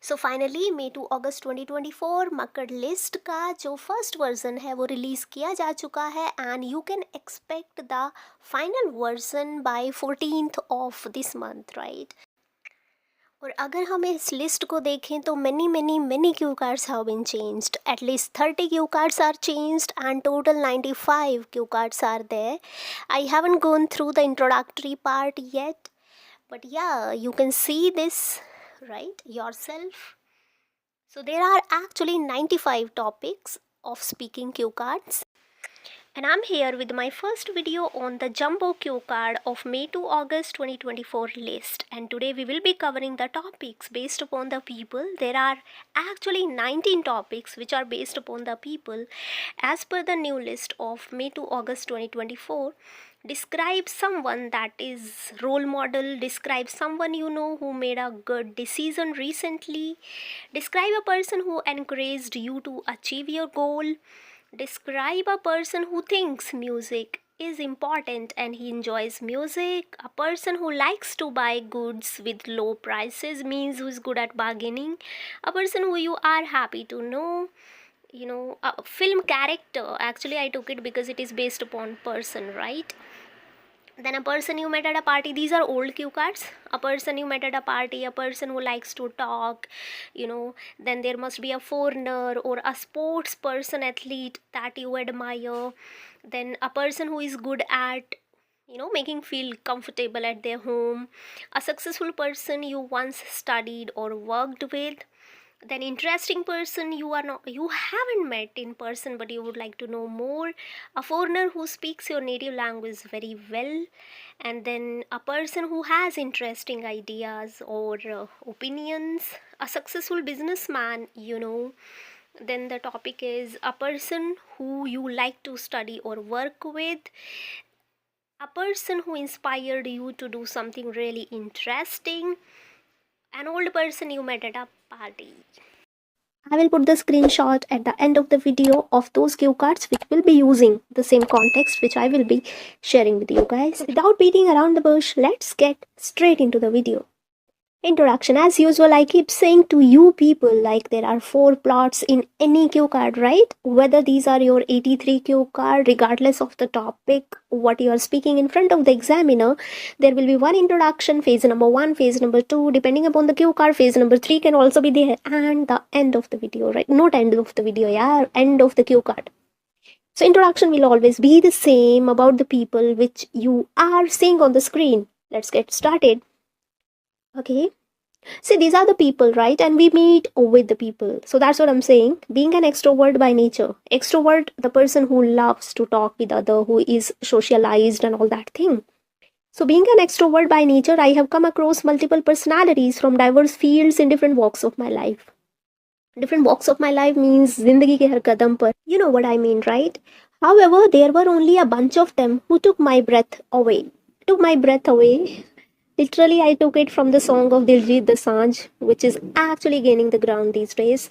So finally May to August 2024 Makkar list का जो first version है वो रिलीज़ किया जा चुका है and you can expect the final version by 14th of this month, right. और अगर हम इस लिस्ट को देखें तो many Q cards have been changed, at least 30 Q cards are changed and total 95 Q cards are there. I haven't gone through the introductory part yet, but yeah, you can see this right yourself. So there are actually 95 topics of speaking cue cards, and I'm here with my first video on the jumbo cue card of May to August 2024 list, and today we will be covering the topics based upon the people. There are actually 19 topics which are based upon the people as per the new list of May to August 2024. Describe someone that is role model, describe someone you know who made a good decision recently, describe a person who encouraged you to achieve your goal, describe a person who thinks music is important and he enjoys music, a person who likes to buy goods with low prices, means who is good at bargaining, a person who you are happy to know, a film character. Actually I took it because it is based upon person, right? Then a person you met at a party. These are old cue cards. A person you met at a party, a person who likes to talk, then there must be a foreigner or a sports person, athlete that you admire, then a person who is good at making feel comfortable at their home, a successful person you once studied or worked with, then interesting person you haven't met in person but you would like to know more, a foreigner who speaks your native language very well, and then a person who has interesting ideas or opinions, a successful businessman, then the topic is a person who you like to study or work with, a person who inspired you to do something really interesting, an old person you met at a party. I will put the screenshot at the end of the video of those cue cards which will be using the same context which I will be sharing with you guys. Without beating around the bush, let's get straight into the video. Introduction. As usual, I keep saying to you people like there are 4 plots in any cue card, right? Whether these are your 83 cue card, regardless of the topic, what you are speaking in front of the examiner, there will be one introduction, phase number 1, phase number 2, depending upon the cue card, phase number 3 can also be there, and the end of the video, right? Not end of the video, yeah, end of the cue card. So introduction will always be the same about the people which you are seeing on the screen. Let's get started. Okay, see, these are the people, right? And we meet with the people. So that's what I'm saying. Being an extrovert by nature. Extrovert, the person who loves to talk with other, who is socialized and all that thing. So being an extrovert by nature, I have come across multiple personalities from diverse fields in different walks of my life. Different walks of my life means zindagi ke har kadam par. You know what I mean, right? However, there were only a bunch of them who took my breath away. Took my breath away. Literally, I took it from the song of Diljit Dosanjh, which is actually gaining the ground these days.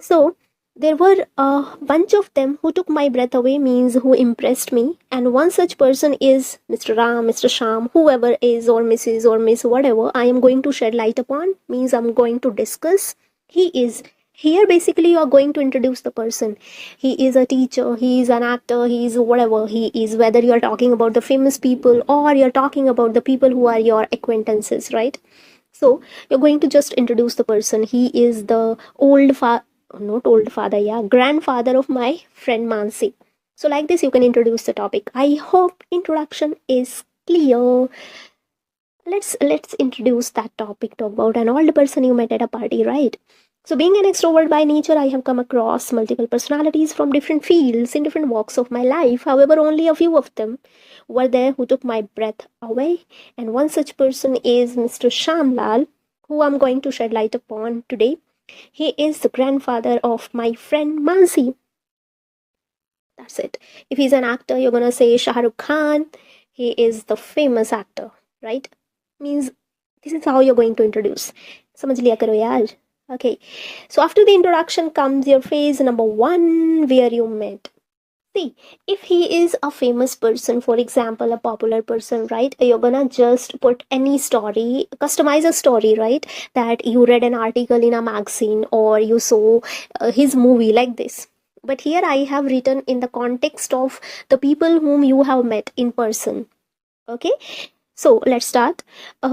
So, there were a bunch of them who took my breath away, means who impressed me. And one such person is Mr. Ram, Mr. Sham, whoever is, or Mrs. or Miss, whatever I am going to shed light upon, means I'm going to discuss. He is here. Basically, you are going to introduce the person. He is a teacher, he is an actor, he is whatever he is, whether you are talking about the famous people or you're talking about the people who are your acquaintances, right? So you're going to just introduce the person. He is the grandfather of my friend Mansi. So like this you can introduce the topic. I hope introduction is clear. Let's introduce that topic. Talk about an old person you met at a party, right? So being an extrovert by nature, I have come across multiple personalities from different fields in different walks of my life. However, only a few of them were there who took my breath away. And one such person is Mr. Shamlal, who I'm going to shed light upon today. He is the grandfather of my friend Mansi. That's it. If he's an actor, you're gonna say Shah Rukh Khan. He is the famous actor, right? Means this is how you're going to introduce. Samajh liya karo yaar. Okay, so after the introduction comes your phase number 1, where you met. See, if he is a famous person, for example, a popular person, right? You're gonna just put any story, customize a story, right? That you read an article in a magazine or you saw his movie like this. But here I have written in the context of the people whom you have met in person. Okay, so let's start.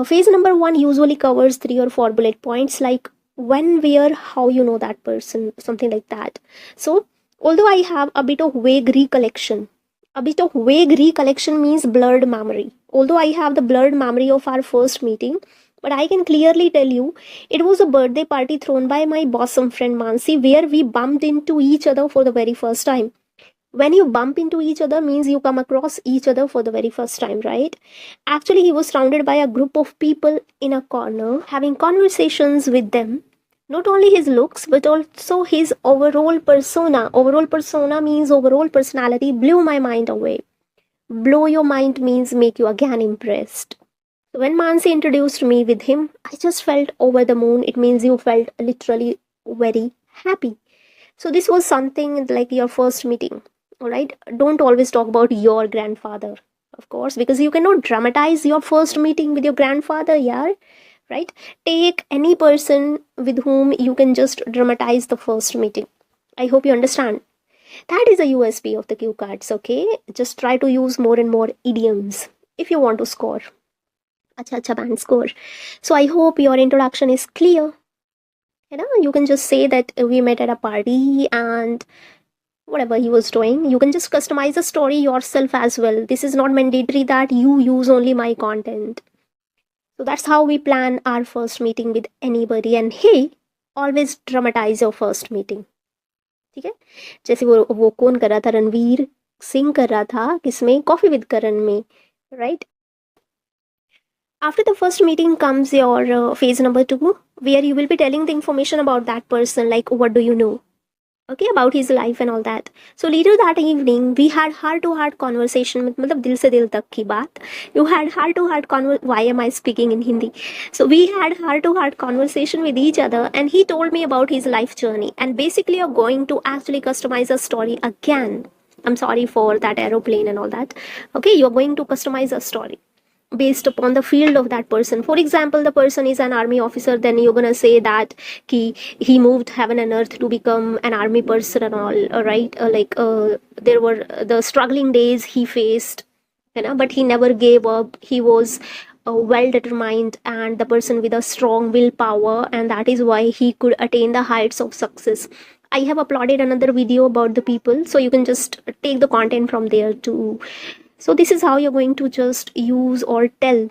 Phase number one usually covers 3 or 4 bullet points like when, where, how you know that person, something like that. So, although I have a bit of vague recollection, a bit of vague recollection means blurred memory. Although I have the blurred memory of our first meeting, but I can clearly tell you it was a birthday party thrown by my bosom friend Mansi where we bumped into each other for the very first time. When you bump into each other means you come across each other for the very first time, right? Actually, he was surrounded by a group of people in a corner having conversations with them. Not only his looks but also his overall persona means overall personality blew my mind away. Blow your mind means make you again impressed. When Mansi introduced me with him, I just felt over the moon. It means you felt literally very happy. So this was something like your first meeting. All right, don't always talk about your grandfather, of course, because you cannot dramatize your first meeting with your grandfather. Yeah, right. Take any person with whom you can just dramatize the first meeting. I hope you understand. That is a USP of the cue cards. Okay, just try to use more and more idioms if you want to score. Acha band score. So I hope your introduction is clear. You can just say that we met at a party and whatever he was doing, you can just customize the story yourself as well. This is not mandatory that you use only my content. So that's how we plan our first meeting with anybody. And hey, always dramatize your first meeting. ठीक है, जैसे वो कौन कर रहा था, रणवीर सिंह कर रहा था किसमें, कॉफी विद करण में, right? After the first meeting comes your phase number 2, where you will be telling the information about that person, like what do you know, okay, about his life and all that. So later that evening we had heart to heart conversation, मतलब दिल से दिल तक की बात. You had heart to heart why am I speaking in Hindi? So we had heart to heart conversation with each other and he told me about his life journey, and basically you're going to actually customize a story again. I'm sorry for that aeroplane and all that. Okay, you're going to customize a story based upon the field of that person. For example, the person is an army officer, then you're gonna say that he moved heaven and earth to become an army person and all right? There were the struggling days he faced, but he never gave up. He was well determined and the person with a strong willpower, and that is why he could attain the heights of success. I have uploaded another video about the people, so you can just take the content from there too. So this is how you're going to just use or tell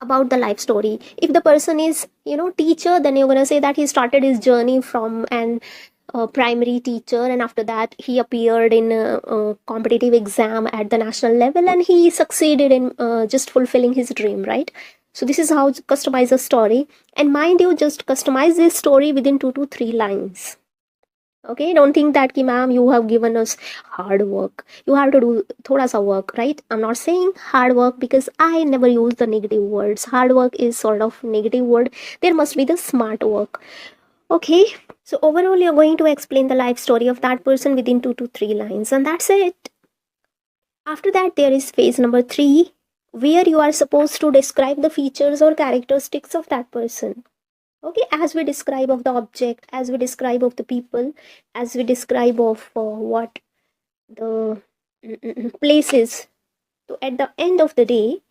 about the life story. If the person is teacher, then you're going to say that he started his journey from an primary teacher, and after that he appeared in a competitive exam at the national level and he succeeded in just fulfilling his dream, right? So this is how to customize a story. And mind you, just customize this story within 2 to 3 lines. Okay, don't think that ki ma'am you have given us hard work, you have to do thoda sa work, right? I'm not saying hard work because I never use the negative words. Hard work is sort of negative word. There must be the smart work. Okay, so overall you're going to explain the life story of that person within 2 to 3 lines, and that's it. After that there is phase number 3, where you are supposed to describe the features or characteristics of that person. Okay, as we describe of the object, as we describe of the people, as we describe of what the places. So at the end of the day,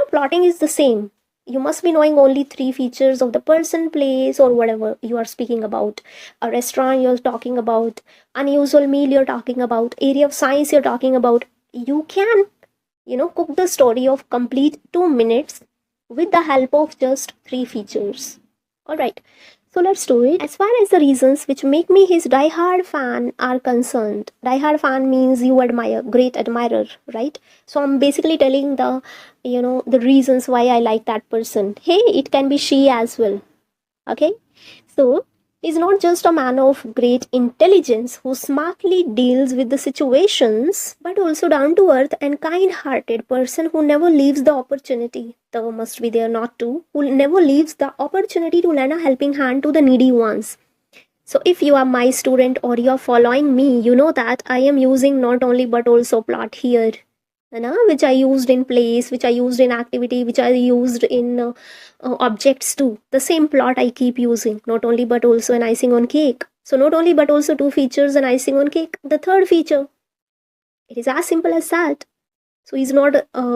plotting is the same. You must be knowing only 3 features of the person, place, or whatever you are speaking about. A restaurant you're talking about, unusual meal you're talking about, area of science you're talking about. You can cook the story of complete 2 minutes with the help of just 3 features. Alright, so let's do it. As far as the reasons which make me his die-hard fan are concerned, die-hard fan means you admire, great admirer, right? So I'm basically telling the reasons why I like that person. Hey, it can be she as well. Okay, so he's not just a man of great intelligence who smartly deals with the situations, but also down to earth and kind hearted person who never leaves the opportunity. The must be there not to, who never leaves the opportunity to lend a helping hand to the needy ones. So if you are my student or you are following me, you know that I am using not only but also plot here, which I used in place, which I used in activity, which I used in objects too. The same plot I keep using, not only but also an icing on cake. So not only but also two features and icing on cake. The third feature. It is as simple as that. So he's not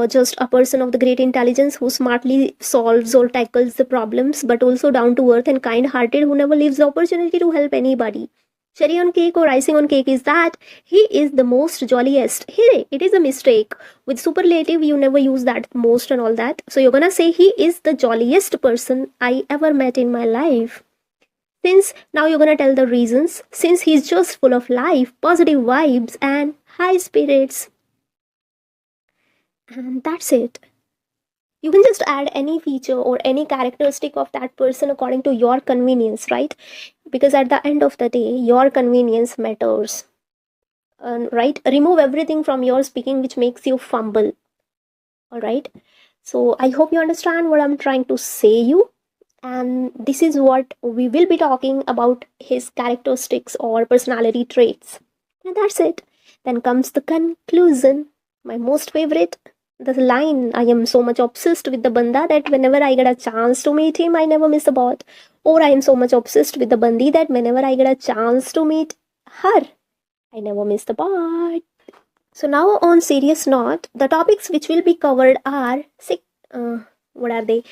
just a person of the great intelligence who smartly solves or tackles the problems, but also down to earth and kind hearted who never leaves the opportunity to help anybody. Cherry on cake or icing on cake is that he is the most jolliest. Hey, it is a mistake. With superlative, you never use that most and all that. So you're gonna say he is the jolliest person I ever met in my life. Since now you're gonna tell the reasons, since he's just full of life, positive vibes, and high spirits. And that's it. You can just add any feature or any characteristic of that person according to your convenience, right? Because at the end of the day, your convenience matters. Right? Remove everything from your speaking which makes you fumble. All right. So I hope you understand what I'm trying to say you. And this is what we will be talking about, his characteristics or personality traits. And that's it. Then comes the conclusion. My most favorite, the line, I am so much obsessed with the banda that whenever I get a chance to meet him, I never miss a bot. Or I am so much obsessed with the bandi that whenever I get a chance to meet her, I never miss the bot. So now on serious note, the topics which will be covered are what are they?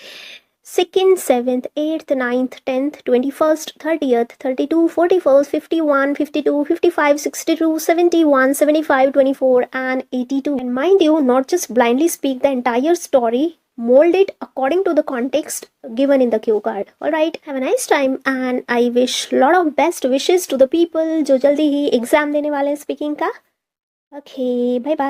2nd, 7th, 8th, 9th, 10th, 21st, 30th, 32, 41st, 51, 52, 55, 62, 71, 75, 24, and 82. And mind you, not just blindly speak the entire story, mold it according to the context given in the cue card. Alright, have a nice time and I wish lot of best wishes to the people जो जल्दी ही exam देने वाले हैं speaking का. Okay, bye bye.